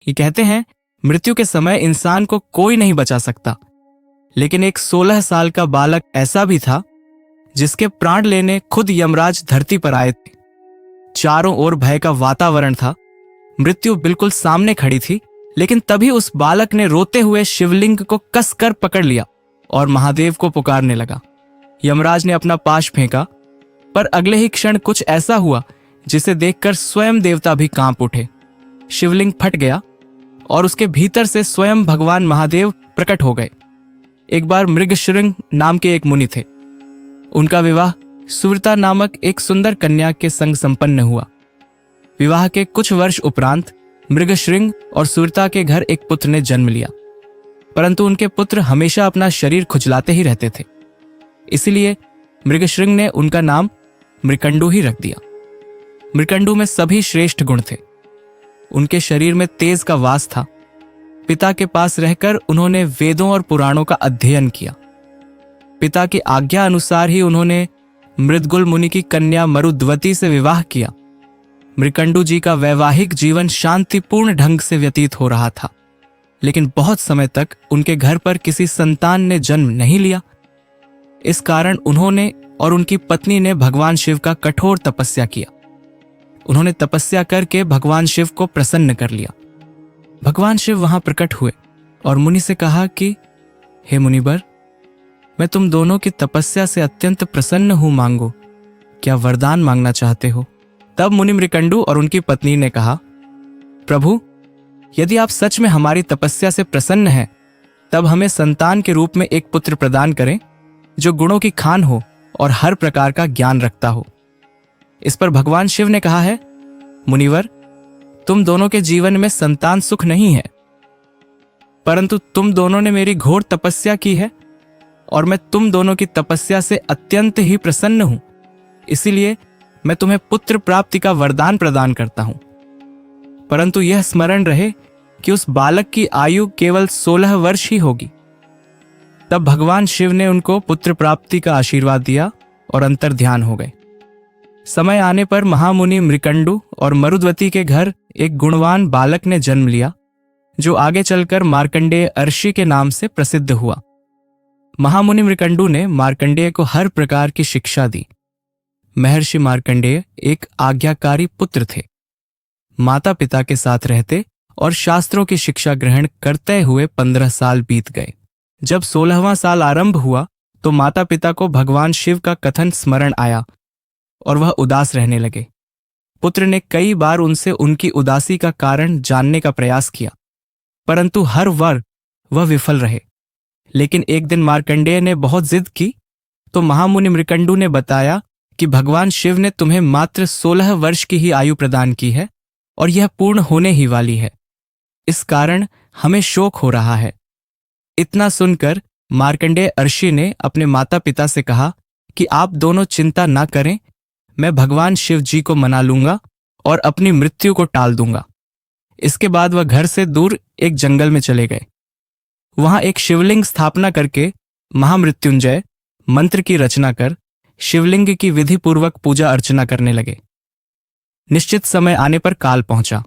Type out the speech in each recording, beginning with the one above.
ये कहते हैं मृत्यु के समय इंसान को कोई नहीं बचा सकता, लेकिन एक 16 साल का बालक ऐसा भी था जिसके प्राण लेने खुद यमराज धरती पर आए थे। चारों ओर भय का वातावरण था। मृत्यु बिल्कुल सामने खड़ी थी, लेकिन तभी उस बालक ने रोते हुए शिवलिंग को कसकर पकड़ लिया और महादेव को पुकारने लगा। यमराज ने अपना पाश फेंका, पर अगले ही क्षण कुछ ऐसा हुआ जिसे देखकर स्वयं देवता भी कांप उठे। शिवलिंग फट गया और उसके भीतर से स्वयं भगवान महादेव प्रकट हो गए। एक बार मृगशृंग नाम के एक मुनि थे। उनका विवाह सुव्रता नामक एक सुंदर कन्या के संग संपन्न हुआ। विवाह के कुछ वर्ष उपरांत मृगशृंग और सुव्रता के घर एक पुत्र ने जन्म लिया, परंतु उनके पुत्र हमेशा अपना शरीर खुजलाते ही रहते थे। इसलिए मृगशृंग ने उनका नाम मृकंडू ही रख दिया। मृकंडू में सभी श्रेष्ठ गुण थे। उनके शरीर में तेज का वास था। पिता के पास रहकर उन्होंने वेदों और पुराणों का अध्ययन किया। पिता की आज्ञा अनुसार ही उन्होंने मृदगुल मुनि की कन्या मरुद्वती से विवाह किया। मृकंडू जी का वैवाहिक जीवन शांतिपूर्ण ढंग से व्यतीत हो रहा था, लेकिन बहुत समय तक उनके घर पर किसी संतान ने जन्म नहीं लिया। इस कारण उन्होंने और उनकी पत्नी ने भगवान शिव का कठोर तपस्या किया। उन्होंने तपस्या करके भगवान शिव को प्रसन्न कर लिया। भगवान शिव वहां प्रकट हुए और मुनि से कहा कि हे मुनिवर, मैं तुम दोनों की तपस्या से अत्यंत प्रसन्न हूं, मांगो, क्या वरदान मांगना चाहते हो? तब मुनि मृकंडू और उनकी पत्नी ने कहा, प्रभु, यदि आप सच में हमारी तपस्या से प्रसन्न हैं, तब हमें संतान के रूप में एक पुत्र प्रदान करें जो गुणों की खान हो और हर प्रकार का ज्ञान रखता हो। इस पर भगवान शिव ने कहा है, मुनिवर, तुम दोनों के जीवन में संतान सुख नहीं है, परंतु तुम दोनों ने मेरी घोर तपस्या की है और मैं तुम दोनों की तपस्या से अत्यंत ही प्रसन्न हूं। इसीलिए मैं तुम्हें पुत्र प्राप्ति का वरदान प्रदान करता हूं, परंतु यह स्मरण रहे कि उस बालक की आयु केवल 16 वर्ष ही होगी। तब भगवान शिव ने उनको पुत्र प्राप्ति का आशीर्वाद दिया और अंतर ध्यान हो गए। समय आने पर महामुनि मृकंडू और मरुद्वती के घर एक गुणवान बालक ने जन्म लिया, जो आगे चलकर मार्कंडेय अर्षि के नाम से प्रसिद्ध हुआ। महामुनि मृकंडू ने मार्कंडेय को हर प्रकार की शिक्षा दी। महर्षि मार्कंडेय एक आज्ञाकारी पुत्र थे। माता पिता के साथ रहते और शास्त्रों की शिक्षा ग्रहण करते हुए 15 साल बीत गए। जब 16वां साल आरंभ हुआ तो माता पिता को भगवान शिव का कथन स्मरण आया और वह उदास रहने लगे। पुत्र ने कई बार उनसे उनकी उदासी का कारण जानने का प्रयास किया, परंतु हर बार वह विफल रहे। लेकिन एक दिन मार्कंडेय ने बहुत जिद की तो महामुनि मृकंडू ने बताया कि भगवान शिव ने तुम्हें मात्र 16 वर्ष की ही आयु प्रदान की है और यह पूर्ण होने ही वाली है। इस कारण हमें शोक हो रहा है। इतना सुनकर मार्कंडेय अर्षि ने अपने माता पिता से कहा कि आप दोनों चिंता ना करें, मैं भगवान शिव जी को मना लूंगा और अपनी मृत्यु को टाल दूंगा। इसके बाद वह घर से दूर एक जंगल में चले गए। वहां एक शिवलिंग स्थापना करके महामृत्युंजय मंत्र की रचना कर शिवलिंग की विधि पूर्वक पूजा अर्चना करने लगे। निश्चित समय आने पर काल पहुंचा।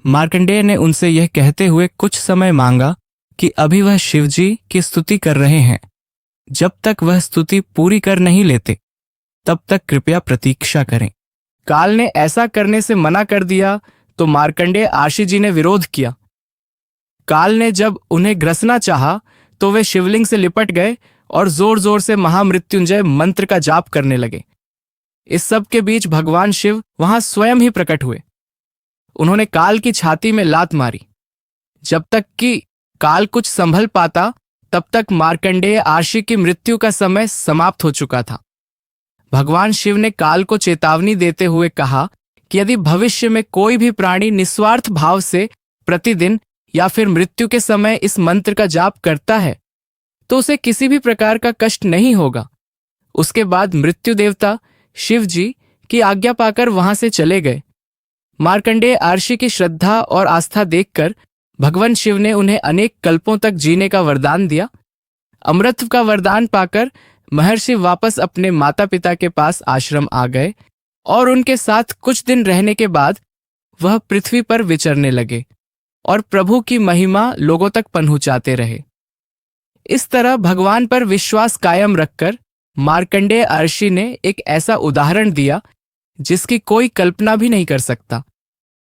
मार्कंडेय ने उनसे यह कहते हुए कुछ समय मांगा कि अभी वह शिवजी की स्तुति कर रहे हैं। जब तक वह स्तुति पूरी कर नहीं लेते तब तक कृपया प्रतीक्षा करें। काल ने ऐसा करने से मना कर दिया तो मार्कंडेय आशी जी ने विरोध किया। काल ने जब उन्हें ग्रसना चाहा तो वे शिवलिंग से लिपट गए और जोर जोर से महामृत्युंजय मंत्र का जाप करने लगे। इस सब के बीच भगवान शिव वहां स्वयं ही प्रकट हुए। उन्होंने काल की छाती में लात मारी। जब तक कि काल कुछ संभल पाता तब तक मार्कंडेय आशी की मृत्यु का समय समाप्त हो चुका था। भगवान शिव ने काल को चेतावनी देते हुए कहा कि यदि भविष्य में कोई भी प्राणी निस्वार्थ भाव से प्रतिदिन या फिर मृत्यु के समय इस मंत्र का जाप करता है तो उसे किसी भी प्रकार का कष्ट नहीं होगा। उसके बाद मृत्यु देवता शिव जी की आज्ञा पाकर वहां से चले गए। मार्कंडेय आर्षि की श्रद्धा और आस्था देखकर भगवान शिव ने उन्हें अनेक कल्पों तक जीने का वरदान दिया। अमृत का वरदान पाकर महर्षि वापस अपने माता पिता के पास आश्रम आ गए और उनके साथ कुछ दिन रहने के बाद वह पृथ्वी पर विचरने लगे। और प्रभु की महिमा लोगों तक पहुंचाते रहे। इस तरह भगवान पर विश्वास कायम रखकर मार्कंडेय अर्षि ने एक ऐसा उदाहरण दिया जिसकी कोई कल्पना भी नहीं कर सकता।